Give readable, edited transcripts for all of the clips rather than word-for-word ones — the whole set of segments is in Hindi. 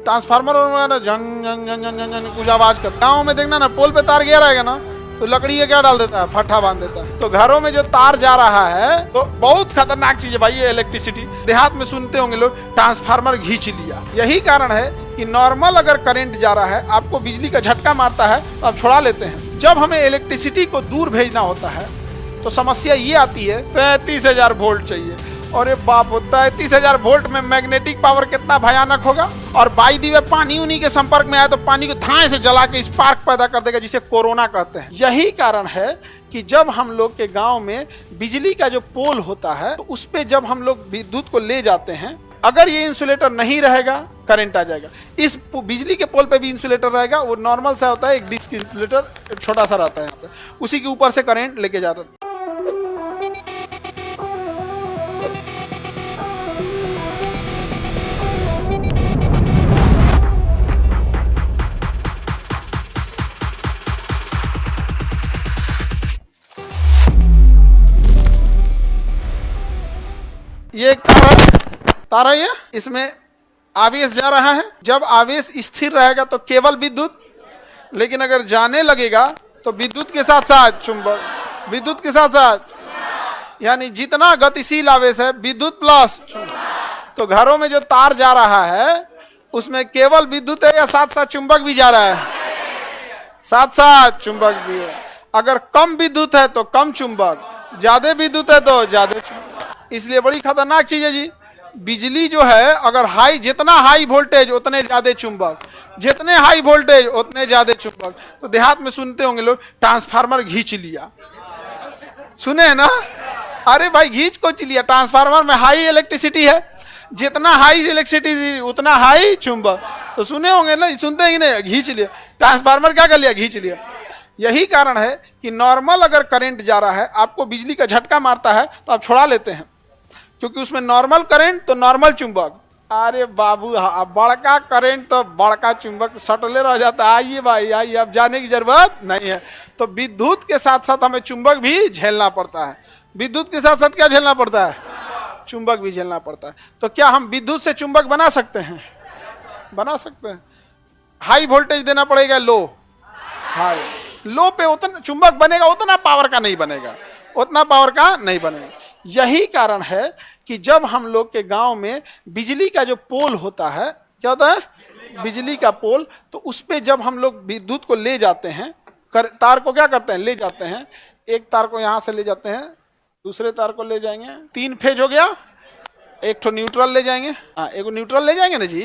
ट्रांसफार्मर जंग जंग जंग जंग जंग कुछ आवाज कर। गाँव में देखना ना, पोल पे तार गया रहेगा ना तो लकड़ी क्या डाल देता है, फट्टा बांध देता है। तो घरों में जो तार जा रहा है तो बहुत खतरनाक चीज है भाई ये इलेक्ट्रिसिटी। देहात में सुनते होंगे लोग ट्रांसफार्मर खींच लिया। यही कारण है कि नॉर्मल अगर करंट जा रहा है, आपको बिजली का झटका मारता है तो आप छुड़ा लेते हैं। जब हमें इलेक्ट्रिसिटी को दूर भेजना होता है तो समस्या ये आती है 33,000 वोल्ट चाहिए। और ये बाप होता है 33,000 वोल्ट में मैग्नेटिक पावर कितना भयानक होगा। और बाई दी वे पानी उन्हीं के संपर्क में आए तो पानी को धाए से जला के स्पार्क पैदा कर देगा, जिसे कोरोना कहते हैं। यही कारण है कि जब हम लोग के गांव में बिजली का जो पोल होता है तो उस पे जब हम लोग विद्युत को ले जाते हैं, अगर ये इंसुलेटर नहीं रहेगा करंट आ जाएगा। इस बिजली के पोल पे भी इंसुलेटर रहेगा, वो नॉर्मल सा होता है, एक डिस्क इंसुलेटर छोटा सा रहता है यहाँ पे, उसी के ऊपर से करंट लेके जाता है। ये एक तार है, इसमें आवेश जा रहा है। जब आवेश स्थिर रहेगा तो केवल विद्युत, लेकिन अगर जाने लगेगा तो विद्युत के साथ साथ चुंबक, विद्युत के साथ साथ, यानी जितना गतिशील आवेश है विद्युत प्लस। तो घरों में जो तार जा रहा है उसमें केवल विद्युत है या साथ साथ चुंबक भी जा रहा है? साथ साथ चुंबक भी है। अगर कम विद्युत है तो कम चुंबक, ज्यादा विद्युत है तो ज्यादा चुंबक। इसलिए बड़ी खतरनाक चीज है जी बिजली जो है। अगर हाई, जितना हाई वोल्टेज उतने ज्यादा चुंबक, जितने हाई वोल्टेज उतने ज्यादा चुंबक। तो देहात में सुनते होंगे लोग ट्रांसफार्मर खींच लिया, सुने ना? अरे भाई खींच को लिया, ट्रांसफार्मर में हाई इलेक्ट्रिसिटी है, जितना हाई इलेक्ट्रिसिटी उतना हाई चुंबक। तो सुने होंगे ना, सुनते हैं कि नहीं? खींच लिया ट्रांसफार्मर, क्या कर लिया? खींच लिया। यही कारण है कि नॉर्मल अगर करंट जा रहा है, आपको बिजली का झटका मारता है तो आप छुड़ा लेते हैं, क्योंकि उसमें नॉर्मल करंट तो नॉर्मल चुंबक। अरे बाबू बड़का करंट तो बड़का चुंबक सटले रह जाता है। आइए भाई आइए, अब जाने की जरूरत नहीं है। तो विद्युत के साथ साथ हमें चुंबक भी झेलना पड़ता है। विद्युत के साथ साथ क्या झेलना पड़ता है? चुंबक भी झेलना पड़ता है। तो क्या हम विद्युत से चुंबक बना सकते हैं? बना सकते हैं। हाई वोल्टेज देना पड़ेगा, लो हाई। लो पे उतना चुंबक बनेगा, उतना पावर का नहीं बनेगा, उतना पावर का नहीं बनेगा। यही कारण है कि जब हम लोग के गांव में बिजली का जो पोल होता है, क्या होता है? बिजली का पोल। तो उस पे जब हम लोग विद्युत को ले जाते हैं, तार को क्या करते हैं? ले जाते हैं। एक तार को यहाँ से ले जाते हैं, दूसरे तार को ले जाएंगे, 3 फेज हो गया। एक तो न्यूट्रल ले जाएंगे, हाँ एक न्यूट्रल ले जाएंगे ना जी।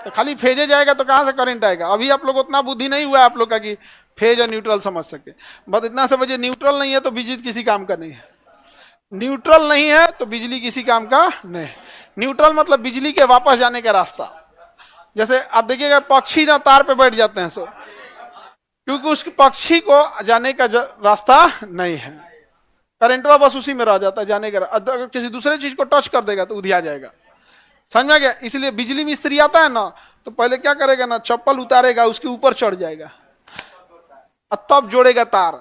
तो खाली फेजे जाएगा तो कहाँ से करंट आएगा? अभी आप लोग उतना बुद्धि नहीं हुआ आप लोग का कि फेज और न्यूट्रल समझ सके। बस इतना समझिए, न्यूट्रल नहीं है तो बिजली किसी काम का नहीं है। न्यूट्रल नहीं है तो बिजली किसी काम का नहीं। न्यूट्रल मतलब बिजली के वापस जाने का रास्ता। जैसे आप देखिएगा पक्षी ना तार पे बैठ जाते हैं, सो क्योंकि उस पक्षी को जाने का रास्ता नहीं है, करंटवा बस उसी में रह जाता है जाने का। अगर किसी दूसरे चीज को टच कर देगा तो उधिया जाएगा, समझ में गया? इसलिए बिजली मिस्त्री आता है ना तो पहले क्या करेगा ना, चप्पल उतारेगा, उसके ऊपर चढ़ जाएगा और तब जोड़ेगा तार।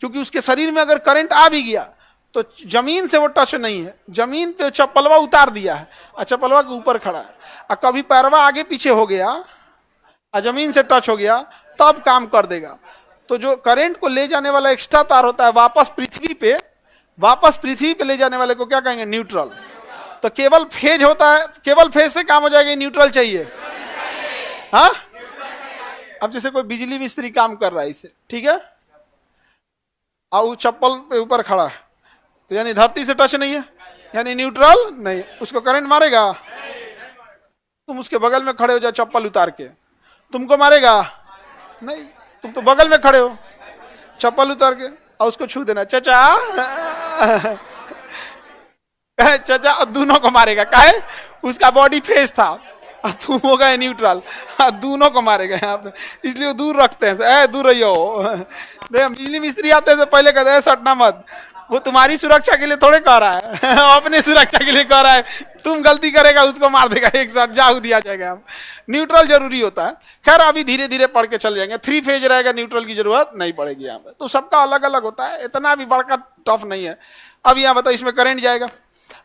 क्योंकि उसके शरीर में अगर करंट आ भी गया तो जमीन से वो टच नहीं है, जमीन पे चप्पलवा उतार दिया है और चप्पलवा के ऊपर खड़ा है। और कभी पैरवा आगे पीछे हो गया और जमीन से टच हो गया तब काम कर देगा। तो जो करंट को ले जाने वाला एक्स्ट्रा तार होता है वापस पृथ्वी पे ले जाने वाले को क्या कहेंगे? न्यूट्रल। तो केवल फेज होता है, केवल फेज से काम हो जाएगा, न्यूट्रल चाहिए। हाँ, अब जैसे कोई बिजली मिस्त्री काम कर रहा है इसे, ठीक है, और चप्पल पे ऊपर खड़ा है तो यानी धरती से टच नहीं है, यानी न्यूट्रल नहीं, उसको करंट मारेगा? तुम उसके बगल में खड़े हो जाओ चप्पल उतार के, तुमको मारेगा नहीं? तुम तो बगल में खड़े हो चप्पल उतार के और उसको छू देना, चाचा चाचा, और दोनों को मारेगा। काहे? उसका बॉडी फेस था और तुम हो गए न्यूट्रल, दोनों को मारेगा यहाँ पे। इसलिए वो दूर रखते हैं, दूर रहियो। बिजली मिस्त्री आते हैं तो पहले कहते हैं सटना मत, वो तुम्हारी सुरक्षा के लिए थोड़े कह रहा है अपने सुरक्षा के लिए कह रहा है। तुम गलती करेगा उसको मार देगा, एक शॉट जाऊ दिया जाएगा। न्यूट्रल जरूरी होता है। खैर अभी धीरे धीरे पढ़ के चल जाएंगे, 3 फेज रहेगा, न्यूट्रल की जरूरत नहीं पड़ेगी यहाँ पे। तो सबका अलग अलग होता है, इतना भी बड़का टफ नहीं है। अब यहाँ बताओ, इसमें करंट जाएगा,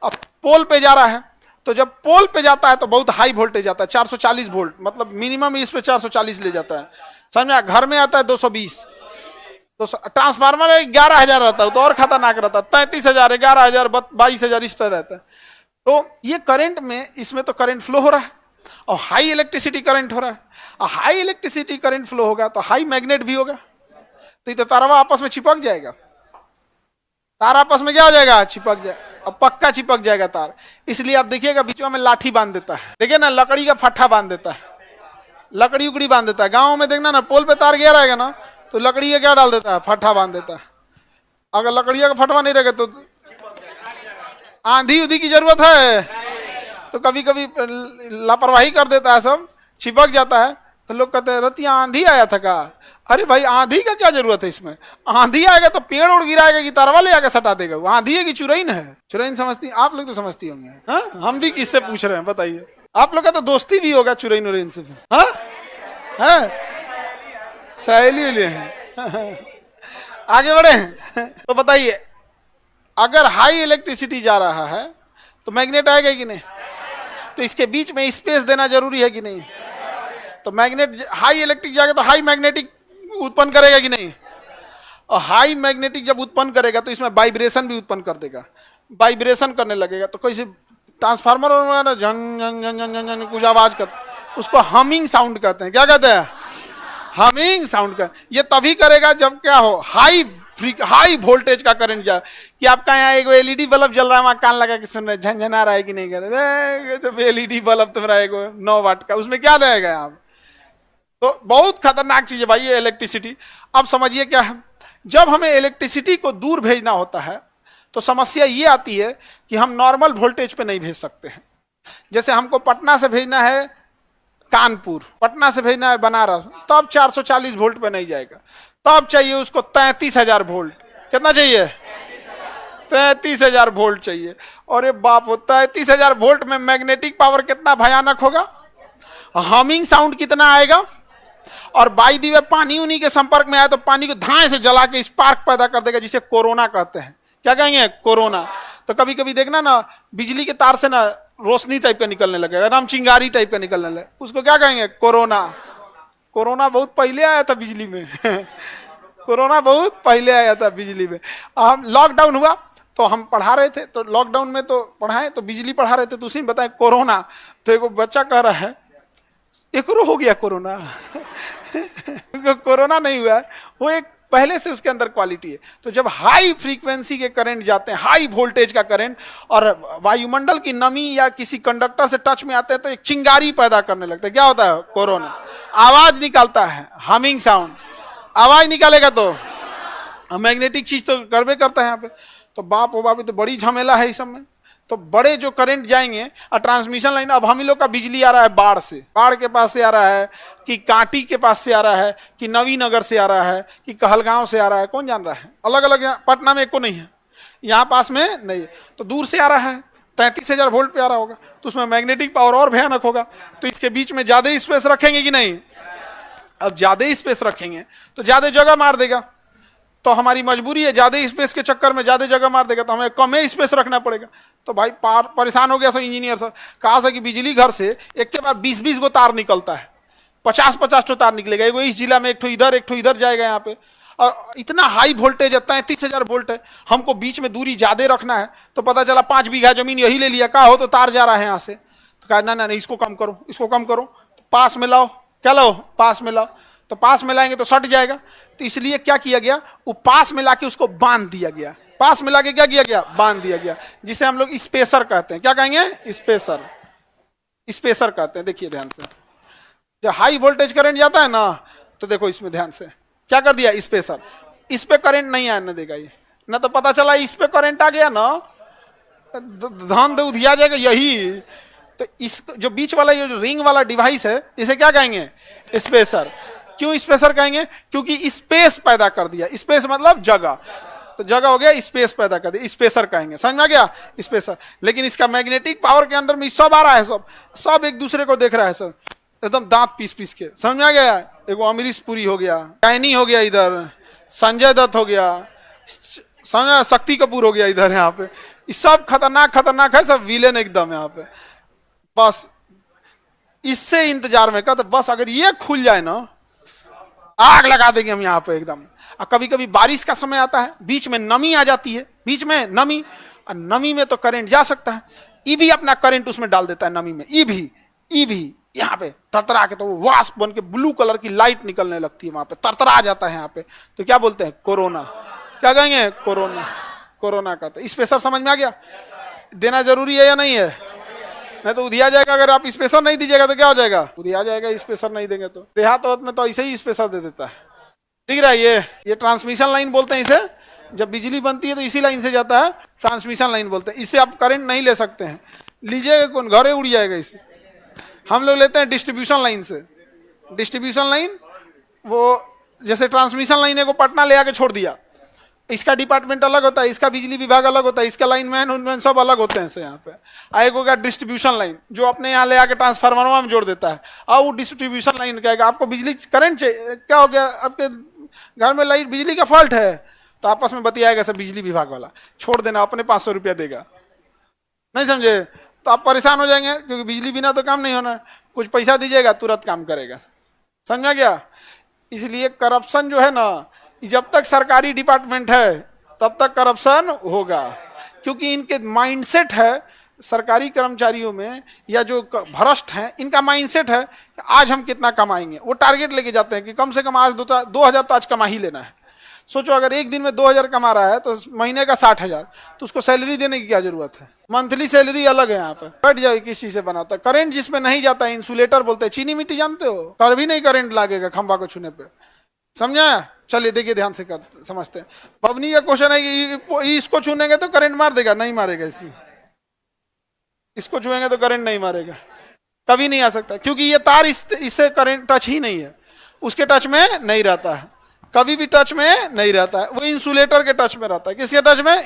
अब पोल पे जा रहा है तो जब पोल पे जाता है तो बहुत हाई वोल्टेज आता है, 440 वोल्ट, मतलब मिनिमम इस पे 440 ले जाता है, समझा। घर में आता है 220, तो ट्रांसफार्मर 11,000 रहता है तो और खतरनाक रहता है, 33,000, 11,000, 22,000 इस तरह रहता है। तो ये करंट में, इसमें तो करंट फ्लो हो रहा है और हाई इलेक्ट्रिसिटी करंट हो रहा है, और हाई इलेक्ट्रिसिटी करंट फ्लो होगा तो हाई मैग्नेट भी होगा, तो ये तो तारवा आपस में चिपक जाएगा, तार आपस में क्या हो जाएगा, चिपक जाए, अब पक्का चिपक जाएगा तार। इसलिए आप देखिएगा बीच में लाठी बांध देता है, देखिए ना, लकड़ी का फट्टा बांध देता है, लकड़ी उकड़ी बांध देता है। गाँव में देखना ना, पोल पे तार गया रहेगा ना तो लकड़ी का क्या डाल देता है, फट्टा बांध देता है। अगर लकड़िया का फटवा नहीं रहेगा तो आंधी उधी की जरूरत है, तो कभी कभी लापरवाही कर देता है, सब चिपक जाता है, तो लोग कहते हैं रतिया आंधी आया था का। अरे भाई आंधी का क्या जरूरत है इसमें, आंधी आएगा तो पेड़ उड़ गिराएगा कि तारवा ले आकर सटा देगा, वो आंधी है कि चुरैन है। चुरैन समझती आप लोग तो समझती होंगे, हाँ? हम भी किससे पूछ रहे हैं बताइए, आप लोग का तो दोस्ती भी होगा चुरैन उरैन से, हाँ है, सहेली उली है। आगे बढ़े तो बताइए, अगर हाई इलेक्ट्रिसिटी जा रहा है तो मैग्नेट आएगा कि नहीं, तो इसके बीच में स्पेस देना जरूरी है कि नहीं, तो मैग्नेट हाई इलेक्ट्रिक जाएगा तो हाई मैग्नेटिक उत्पन्न करेगा कि नहीं, और हाई मैग्नेटिक जब उत्पन्न करेगा तो इसमें वाइब्रेशन भी उत्पन्न कर देगा, वाइब्रेशन करने लगेगा, तो कैसे ट्रांसफार्मर और झन झन झन झन झन कुछ आवाज कर, उसको हमिंग साउंड कहते हैं। क्या कहते हैं, हमिंग साउंड का। ये तभी करेगा जब क्या हो, हाई वोल्टेज का करंट जा, कि आपका यहाँ एक एलईडी बल्ब जल रहा है, वहाँ कान लगा के सुन रहे, झंझना रहा है कि नहीं कर रहे, जब एलईडी बल्ब तुम्हारा एक 9 वाट का, उसमें क्या देगा आप, तो बहुत खतरनाक चीज है भाई ये इलेक्ट्रिसिटी। अब समझिए क्या है, जब हमें इलेक्ट्रिसिटी को दूर भेजना होता है तो समस्या ये आती है कि हम नॉर्मल वोल्टेज पे नहीं भेज सकते हैं। जैसे हमको पटना से भेजना है कानपुर, पटना से भेजना है बनारस, तब 440 वोल्ट पे नहीं जाएगा, तब चाहिए उसको 33,000 वोल्ट। कितना चाहिए, 33,000 वोल्ट चाहिए। अरे बाप, 33,000 वोल्ट में मैग्नेटिक पावर कितना भयानक होगा, हमिंग साउंड कितना आएगा, और बाई दी वे पानी उन्हीं के संपर्क में आया तो पानी को धाए से जला के स्पार्क पैदा कर देगा, जिसे कोरोना कहते हैं। क्या कहेंगे, कोरोना। तो कभी कभी देखना ना, बिजली के तार से ना रोशनी टाइप का निकलने लगेगा, नाम चिंगारी टाइप का निकलने लगे, उसको क्या कहेंगे, कोरोना। कोरोना बहुत पहले आया था बिजली में कोरोना बहुत पहले आया था बिजली में। हम लॉकडाउन हुआ तो हम पढ़ा रहे थे, तो लॉकडाउन में तो पढ़ाए तो बिजली पढ़ा रहे थे, तो उसी में बताए कोरोना, तो एक बच्चा कह रहा है एकरो हो गया कोरोना कोरोना नहीं हुआ है, वो एक पहले से उसके अंदर क्वालिटी है। तो जब हाई फ्रीक्वेंसी के करंट जाते हैं, हाई वोल्टेज का करंट, और वायुमंडल की नमी या किसी कंडक्टर से टच में आते हैं तो एक चिंगारी पैदा करने लगता है। क्या होता है, कोरोना। आवाज निकालता है, हमिंग साउंड, आवाज निकालेगा तो मैग्नेटिक चीज तो करवे करता है यहाँ पे। तो बाप ओ बाप, तो बड़ी झमेला है इस सब में। तो बड़े जो करंट जाएंगे और ट्रांसमिशन लाइन, अब हम ही लोग का बिजली आ रहा है बाढ़ से, बाढ़ के पास से आ रहा है कि कांटी के पास से आ रहा है कि नवीनगर से आ रहा है कि कहलगांव से आ रहा है, कौन जान रहा है। अलग अलग, पटना में एको नहीं है, यहाँ पास में नहीं है, तो दूर से आ रहा है, 33,000 वोल्ट पे आ रहा होगा, तो उसमें मैग्नेटिक पावर और भयानक होगा। तो इसके बीच में ज्यादा स्पेस रखेंगे कि नहीं, अब ज्यादा स्पेस रखेंगे तो ज्यादा जगह मार देगा, तो हमारी मजबूरी है, ज्यादा स्पेस के चक्कर में ज्यादा जगह मार देगा तो हमें कम ही स्पेस रखना पड़ेगा। तो भाई परेशान हो गया सब इंजीनियर सब, कहा था कि बिजली घर से एक के बाद 20-20 गो तार निकलता है, 50-50 तो तार निकलेगा, एगो इस जिला में एक ठो इधर जाएगा यहाँ पे, और इतना हाई वोल्टेज है, 33,000 वोल्ट है, हमको बीच में दूरी ज्यादा रखना है। तो पता चला 5 बीघा जमीन यही ले लिया, कहा हो तो तार जा रहा है यहाँ से, तो कहा ना ना इसको कम करो, इसको कम करो, तो पास में लाओ, क्या लाओ, पास में लाओ, तो पास में लाएंगे तो सट जाएगा। तो इसलिए क्या किया गया, वो पास में लाके उसको बांध दिया गया, पास में लाके क्या किया गया, बांध दिया गया, जिसे हम लोग स्पेसर कहते हैं। क्या कहेंगे, स्पेसर, स्पेसर कहते हैं। देखिए ध्यान से, जब हाई वोल्टेज करंट जाता है ना, तो देखो इसमें ध्यान से क्या कर दिया, स्पेसर, इस पे करंट नहीं आने देगा ये, ना तो पता चला इस पे करंट आ गया ना, धान दे उधिया जाएगा यही। तो इस जो बीच वाला ये जो रिंग वाला डिवाइस है, इसे क्या कहेंगे, स्पेसर। क्यों स्पेसर कहेंगे, क्योंकि स्पेस पैदा कर दिया, स्पेस मतलब जगह, तो जगह हो गया, स्पेस पैदा कर दिया, स्पेसर कहेंगे, समझ में आ गया, स्पेसर। लेकिन इसका मैग्नेटिक पावर के अंदर में सब आ रहा है, सब एक दूसरे को देख रहा है, सब एकदम दांत पीस पीस के, समझ में आ गया। एगो अमरीश पुरी हो गया, कैनी हो गया इधर, संजय दत्त हो गया, समझ, शक्ति कपूर हो गया इधर, यहाँ पे सब खतरनाक खतरनाक है, सब विलेन एकदम यहाँ पे। बस इससे इंतजार में कहते बस अगर ये खुल जाए ना आग लगा देंगे हम यहाँ पे एकदम। और कभी कभी बारिश का समय आता है, बीच में नमी आ जाती है, बीच में नमी, और नमी में तो करंट जा सकता है। ईवी अपना करंट उसमें डाल देता है नमी में, ईवी यहाँ पे तरतरा के, तो वो वाष्प बन के ब्लू कलर की लाइट निकलने लगती है वहां पे, तरतरा जाता है यहाँ पे, तो क्या बोलते हैं कोरोना। क्या कहेंगे कोरोना, कोरोना का। तो स्पेशल समझ में आ गया, देना जरूरी है या नहीं है? नहीं तो उधिया जाएगा, अगर आप स्पेशल नहीं दीजिएगा तो क्या हो जाएगा, उधिया जाएगा स्पेशल नहीं देंगे तो। देहात में तो ऐसे ही स्पेशल दे देता है। दिख रहा है ये ट्रांसमिशन लाइन बोलते हैं इसे, जब बिजली बनती है तो इसी लाइन से जाता है, ट्रांसमिशन लाइन बोलते हैं। इससे आप करंट नहीं ले सकते हैं, लीजिएगा कौन, घरे उड़ जाएगा इससे। हम लोग लेते हैं डिस्ट्रीब्यूशन लाइन से। डिस्ट्रीब्यूशन लाइन वो जैसे ट्रांसमिशन लाइन है को पटना ले आके छोड़ दिया, इसका डिपार्टमेंट अलग होता है, इसका बिजली विभाग अलग होता है, इसका लाइनमैन उनमें सब अलग होते हैं यहाँ पे। एक होगा डिस्ट्रीब्यूशन लाइन जो अपने यहाँ ले आके ट्रांसफार्मर में जोड़ देता है, और वो डिस्ट्रीब्यूशन लाइन कहेगा आपको बिजली करंट चाहिए, क्या हो गया आपके घर में लाइट बिजली का फॉल्ट है, तो आपस में बतियाएगा सब बिजली विभाग वाला, छोड़ देना, अपने 500 रुपया देगा। नहीं समझे? तो आप परेशान हो जाएंगे, क्योंकि बिजली बिना तो काम नहीं होना, कुछ पैसा दीजिएगा तुरंत काम करेगा। समझा गया? इसलिए करप्शन जो है ना, जब तक सरकारी डिपार्टमेंट है तब तक करप्शन होगा, क्योंकि इनके माइंडसेट है सरकारी कर्मचारियों में या जो भ्रष्ट हैं, इनका माइंडसेट है कि आज हम कितना कमाएंगे। वो टारगेट लेके जाते हैं कि कम से कम आज 2000 तो आज कमा ही लेना है। सोचो अगर एक दिन में 2000 कमा रहा है तो महीने का 60,000, तो उसको सैलरी देने की क्या जरूरत है? मंथली सैलरी अलग है यहाँ पे। बैठ जाओ, किस चीज से बनाता है? करंट जिसमें नहीं जाता है इंसुलेटर बोलते हैं। चीनी मिट्टी जानते हो, कर भी नहीं करंट लागेगा खंभा को छूने पे। समझा? चलिए देखिए ध्यान से कर समझते हैं। पवनी का क्वेश्चन है कि इसको छूनेंगे तो करंट मार देगा, नहीं मारेगा। इसको छुएंगे तो करंट नहीं मारेगा, कभी नहीं आ सकता, क्योंकि ये तार इससे करंट टच ही नहीं है, उसके टच में नहीं रहता है, कभी भी टच में नहीं रहता है। वो इंसुलेटर के टच में रहता है। किसके टच में?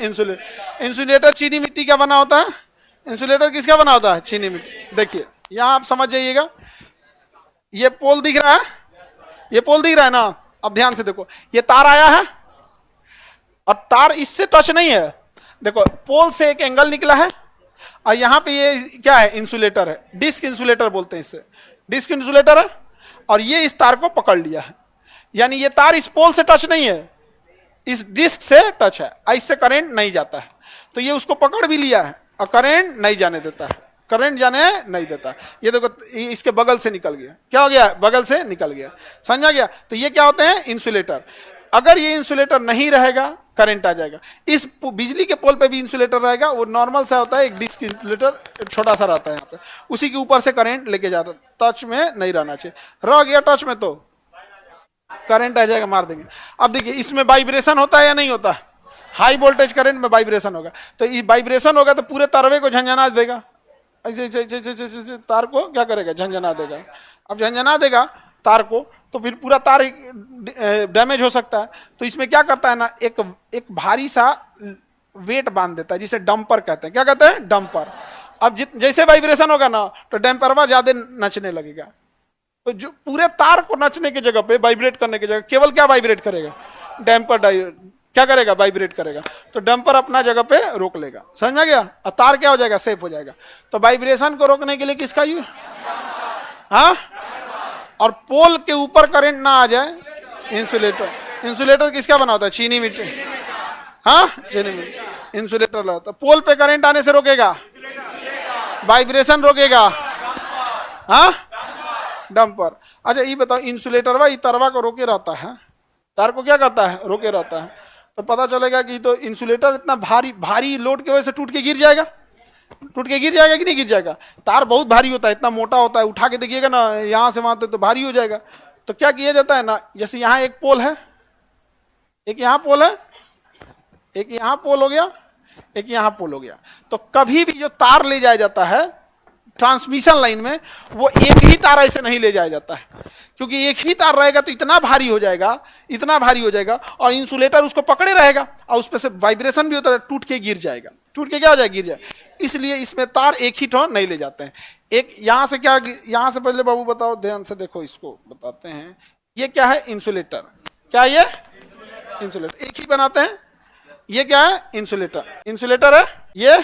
इंसुलेटर चीनी मिट्टी का बना होता है। इंसुलेटर किसका बना होता है? चीनी मिट्टी। देखिए यहां आप समझ जाइएगा, ये पोल दिख रहा है, ये पोल दिख रहा है ना। अब ध्यान से देखो, ये तार आया है और तार इससे टच नहीं है। देखो पोल से एक एंगल निकला है और यहां पे ये क्या है? इंसुलेटर है, डिस्क इंसुलेटर बोलते हैं इसे, डिस्क इंसुलेटर है। और ये इस तार को पकड़ लिया है, यानी ये तार इस पोल से टच नहीं है, इस डिस्क से टच है, इससे करंट नहीं जाता है। तो ये उसको पकड़ भी लिया है और करंट नहीं जाने देता है, करंट जाने नहीं देता। ये देखो इसके बगल से निकल गया, क्या हो गया? बगल से निकल गया। समझा गया? तो ये क्या होते हैं? इंसुलेटर। अगर ये इंसुलेटर नहीं रहेगा करंट आ जाएगा। इस बिजली के पोल पे भी इंसुलेटर रहेगा, वो नॉर्मल सा होता है, एक डिस्क इंसुलेटर छोटा सा रहता है यहाँ पे, उसी के ऊपर से करंट लेके जाता है, टच में नहीं रहना चाहिए। रह गया टच में तो करंट आ जाएगा, मार देंगे। अब देखिए इसमें वाइब्रेशन होता है या नहीं होता? हाई वोल्टेज करंट में वाइब्रेशन होगा, तो ये वाइब्रेशन होगा तो पूरे तारवे को झंझना देगा, ऐसे तार को क्या करेगा? झंझना देगा। अब झंझना देगा तार को तो फिर पूरा तार डैमेज हो सकता है। तो इसमें क्या करता है ना, एक भारी सा वेट बांध देता है, जिसे डंपर कहते हैं। क्या कहते हैं? डंपर। अब जैसे वाइब्रेशन होगा ना तो डंपर ज्यादा नचने लगेगा, तो जो पूरे तार को नचने की जगह पे, वाइब्रेट करने की जगह केवल क्या वाइब्रेट करेगा? डैम्पर क्या करेगा? वाइब्रेट करेगा। तो डंपर अपना जगह पे रोक लेगा। समझ में गया? और तार क्या हो जाएगा? सेफ हो जाएगा। तो वाइब्रेशन को रोकने के लिए किसका यूज? हाँ, और पोल के ऊपर करंट ना आ जाए, इंसुलेटर। इंसुलेटर किसका बना होता है? चीनी मिट्टी। हाँ, चीनी मिट्टी इंसुलेटर लगता है। पोल पे करंट आने से रोकेगा, वाइब्रेशन रोकेगा। हाँ, डंपर। अच्छा ये बताओ, इंसुलेटर वा तरवा को रोके रहता है, तार को क्या करता है? रोके रहता है। तो पता चलेगा कि तो इंसुलेटर इतना भारी लोड की वजह से टूट के गिर जाएगा। टूट के गिर जाएगा कि नहीं गिर जाएगा? तार बहुत भारी होता है, इतना मोटा होता है, उठा के देखिएगा ना यहाँ से वहां तक तो भारी हो जाएगा। तो क्या किया जाता है ना, जैसे यहाँ एक पोल है, एक यहाँ पोल है, एक यहाँ पोल हो गया, एक यहाँ पोल हो गया। तो कभी भी जो तार ले जाया जाता है ट्रांसमिशन लाइन में, वो एक ही तार ऐसे नहीं ले जाया जाता है, क्योंकि एक ही तार रहेगा तो इतना भारी हो जाएगा, इतना भारी हो जाएगा, और इंसुलेटर उसको पकड़े रहेगा और उस पर से वाइब्रेशन भी होता है, टूट के गिर जाएगा। टूट के क्या हो जाएगा? गिर जाए। इसलिए इसमें तार एक ही ठो नहीं ले जाते हैं। एक यहाँ से क्या, यहाँ से पहले बाबू बताओ, ध्यान से देखो, इसको बताते हैं। ये क्या है? इंसुलेटर। क्या ये? इंसुलेटर। एक ही बनाते हैं। ये क्या है? इंसुलेटर। इंसुलेटर है, ये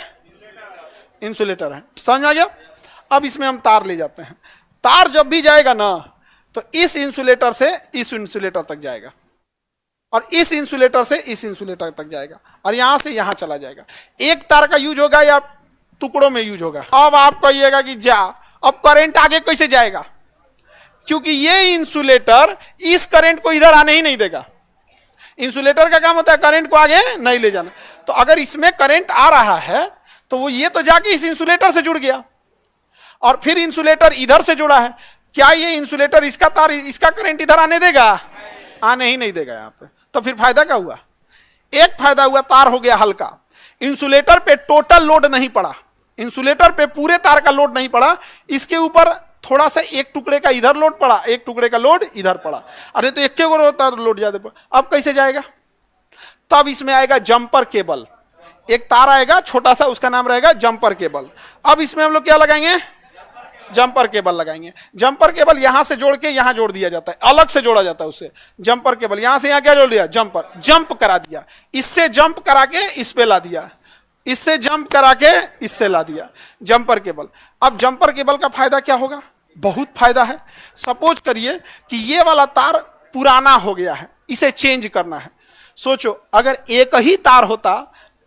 इंसुलेटर है। समझ में आ गया? अब इसमें हम तार ले जाते हैं। तार जब भी जाएगा ना तो इस इंसुलेटर से इस इंसुलेटर तक जाएगा, और इस इंसुलेटर से इस इंसुलेटर तक जाएगा, और यहां से यहां चला जाएगा। एक तार का यूज होगा या टुकड़ों में यूज होगा? अब आप कहिएगा कि जा, अब करंट आगे कैसे जाएगा? क्योंकि ये इंसुलेटर इस करंट को इधर आने ही नहीं देगा। इंसुलेटर का काम होता है करंट को आगे नहीं ले जाना। तो अगर इसमें करंट आ रहा है तो वो ये तो जाके इस इंसुलेटर से जुड़ गया, और फिर इंसुलेटर इधर से जुड़ा है। क्या ये इंसुलेटर इसका तार इसका करंट इधर आने देगा? आने ही नहीं देगा यहाँ पे। तो फिर फायदा क्या हुआ? एक फायदा हुआ, तार हो गया हल्का, इंसुलेटर पे टोटल लोड नहीं पड़ा, इंसुलेटर पे पूरे तार का लोड नहीं पड़ा, इसके ऊपर थोड़ा सा एक टुकड़े का इधर लोड पड़ा, एक टुकड़े का लोड इधर पड़ा। अरे तो एक के तार लोड ज्यादा पड़ा। अब कैसे जाएगा? तब इसमें आएगा जंपर केबल। एक तार आएगा छोटा सा, उसका नाम रहेगा जंपर केबल। अब इसमें हम लोग क्या लगाएंगे? जंपर केबल लगाएंगे। जंपर केबल यहां से जोड़ के यहां जोड़ दिया जाता है, अलग से जोड़ा जाता है उससे। जंपर केबल यहां से यहां क्या जोड़ दिया? जंपर, जंप करा दिया, इससे जंप करा के इस पे ला दिया, इससे जंप करा के इससे ला दिया, जंपर केबल। अब जंपर केबल का फायदा क्या होगा? बहुत फायदा है। सपोज करिए कि ये वाला तार पुराना हो गया है, इसे चेंज करना है। सोचो अगर एक ही तार होता,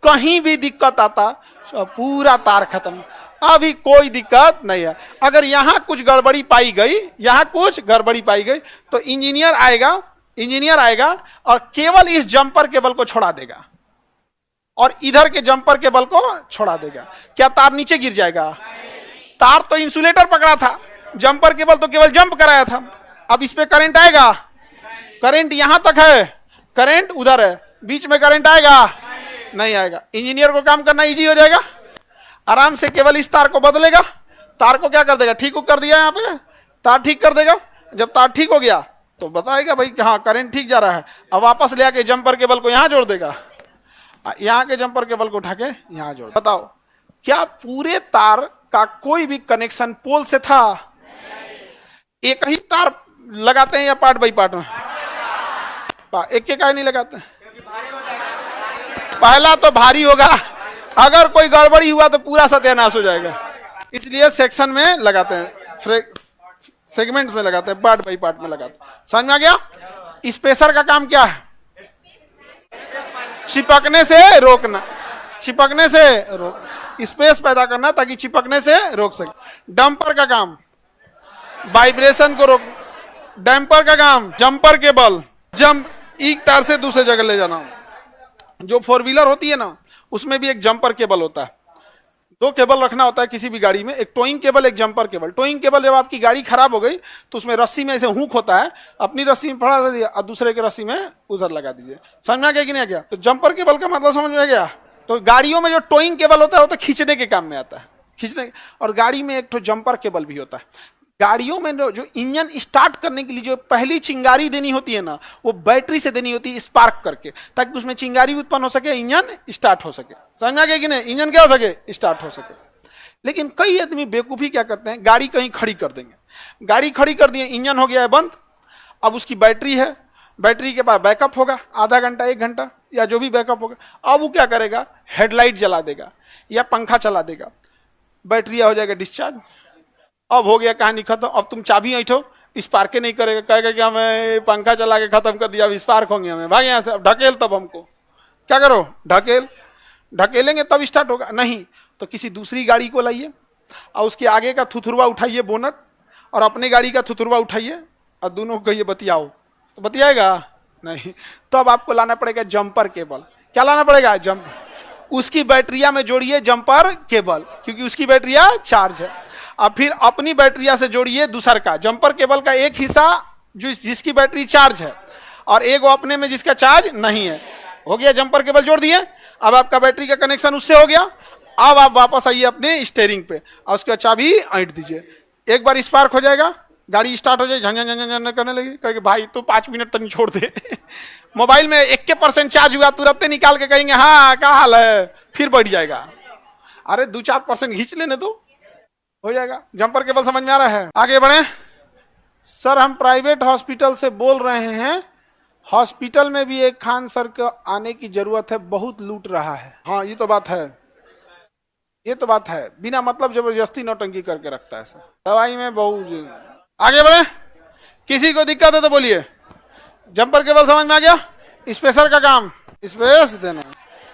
कहीं भी दिक्कत आता तो पूरा तार खत्म। अभी कोई दिक्कत नहीं है। अगर यहां कुछ गड़बड़ी पाई गई, यहां कुछ गड़बड़ी पाई गई, तो इंजीनियर आएगा और केवल इस जंपर केबल को छोड़ा देगा और इधर के जंपर केबल को छोड़ा देगा। क्या तार नीचे गिर जाएगा? तार तो इंसुलेटर पकड़ा था, जंपर केबल तो केवल जंप कराया था। अब इस पे करंट आएगा? करंट यहां तक है, करंट उधर है, बीच में करंट आएगा? नहीं आएगा। इंजीनियर को काम करना इजी हो जाएगा, आराम से केवल इस तार को बदलेगा, तार को क्या कर देगा? ठीक कर दिया, यहाँ पे तार ठीक कर देगा। जब तार ठीक हो गया तो बताएगा भाई हाँ करंट ठीक जा रहा है। अब वापस ले आके जंपर केबल को यहाँ जोड़ देगा, यहाँ के जंपर केबल को उठा के यहाँ जोड़। बताओ क्या पूरे तार का कोई भी कनेक्शन पोल से था? एक ही तार लगाते हैं या पार्ट बाई पार्ट में? एक एक नहीं लगाते? पहला तो भारी होगा, अगर कोई गड़बड़ी हुआ तो पूरा सत्यानाश हो जाएगा, इसलिए सेक्शन में लगाते हैं, सेगमेंट में लगाते हैं, पार्ट बाई पार्ट में लगाते हैं। समझ में आ गया? स्पेसर का काम क्या है? चिपकने से रोकना, चिपकने से रोक, स्पेस पैदा करना ताकि चिपकने से रोक सके। डंपर का काम वाइब्रेशन को रोक, डैम्पर का काम जंपर केबल, जंप एक तार से दूसरे जगह ले जाना। जो फोर व्हीलर होती है ना उसमें भी एक जंपर केबल होता है, दो केबल रखना होता है किसी भी गाड़ी में, एक टोइंग केबल, एक जंपर केबल। टोइंग केबल जब आपकी गाड़ी खराब हो गई तो उसमें रस्सी में ऐसे हुक होता है, अपनी रस्सी में फड़ा दिया और दूसरे के रस्सी में उधर लगा दीजिए। समझ में आ गया कि नहीं आ गया? तो जंपर केबल का मतलब समझ में आ गया? तो गाड़ियों में जो टोइंग केबल होता है वो तो खींचने के काम में आता है, खींचने। और गाड़ी में एक तो जंपर केबल भी होता है। गाड़ियों में जो इंजन स्टार्ट करने के लिए जो पहली चिंगारी देनी होती है ना, वो बैटरी से देनी होती है, स्पार्क करके, ताकि उसमें चिंगारी उत्पन्न हो सके, इंजन स्टार्ट हो सके। समझ में आ गया कि नहीं? इंजन क्या हो सके? स्टार्ट हो सके। लेकिन कई आदमी बेवकूफ़ी क्या करते हैं, गाड़ी कहीं खड़ी कर देंगे, गाड़ी खड़ी कर दिए, इंजन हो गया है बंद, अब उसकी बैटरी है, बैटरी के पास बैकअप होगा आधा घंटा 1 घंटा या जो भी बैकअप होगा। अब वो क्या करेगा? हेडलाइट जला देगा या पंखा चला देगा, बैटरी हो जाएगा डिस्चार्ज। अब हो गया कहानी खत्म। अब तुम चाबी ऐठो, स्पार्के नहीं करेगा, कहेगा कि हमें पंखा चला के खत्म कर दिया, अब स्पार्क होंगे, हमें भाग यहाँ से, अब ढकेल। तब हमको क्या करो? ढकेलेंगे तब स्टार्ट होगा। नहीं तो किसी दूसरी गाड़ी को लाइए और उसके आगे का थुथुरवा उठाइए, बोनट, और अपनी गाड़ी का थुथुरवा उठाइए और दोनों को कहिए बतियाओ, तो बतियाएगा नहीं। तब आपको लाना पड़ेगा जंपर केबल। क्या लाना पड़ेगा? जंप। उसकी बैटरिया में जोड़िए जंपर केबल, क्योंकि उसकी बैटरिया चार्ज है। अब फिर अपनी बैटरिया से जोड़िए दूसर का, जंपर केबल का एक हिस्सा जो जिसकी बैटरी चार्ज है और एक वो अपने में जिसका चार्ज नहीं है। हो गया, जंपर केबल जोड़ दिए, अब आपका बैटरी का कनेक्शन उससे हो गया। अब आप वापस आइए अपने स्टीयरिंग पे और उसके बाद चाबी ऐंठ दीजिए, एक बार स्पार्क हो जाएगा, गाड़ी स्टार्ट हो जाए, झन झन झन झन करने लगी। कहेंगे भाई तू 5 मिनट तक नहीं छोड़ दे। मोबाइल में 1% चार्ज हुआ, तुरंत निकाल के कहेंगे हाँ क्या हाल है, फिर बढ़ जाएगा। अरे 2-4% खींच लेने तो हो जाएगा। जंपर केबल समझ में आ रहा है? आगे बढ़े। सर हम प्राइवेट हॉस्पिटल से बोल रहे हैं, हॉस्पिटल में भी एक खान सर को आने की जरूरत है, बहुत लूट रहा है। हाँ ये तो बात है। ये तो बात है, बिना मतलब जबरदस्ती नौटंकी करके रखता है सर। दवाई में बहुत आगे बढ़े। किसी को दिक्कत है तो बोलिए। जंपर केबल समझ में आ गया। स्पेसर का काम स्पेस देना,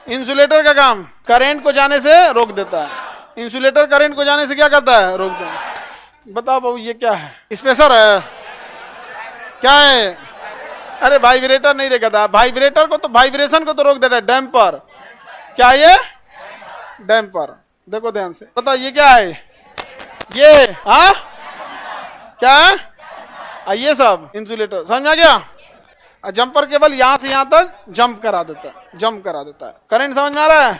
इंसुलेटर का काम करंट को जाने से रोक देता है। इंसुलेटर करंट को जाने से क्या करता है, रोक देता है। बताओ बाबू ये क्या है, स्पेसर है क्या है? अरे वाइब्रेटर नहीं रहेगा, वाइब्रेटर को तो वाइब्रेशन को तो रोक देता है। डैम्पर क्या ये, डैम्पर। देखो ध्यान से बताओ ये क्या है, ये हाँ क्या है, ये सब इंसुलेटर। समझ में आ गया। जंपर केबल यहां से यहां तक जंप करा देता है, जंप करा देता है। करंट समझ में आ रहा है।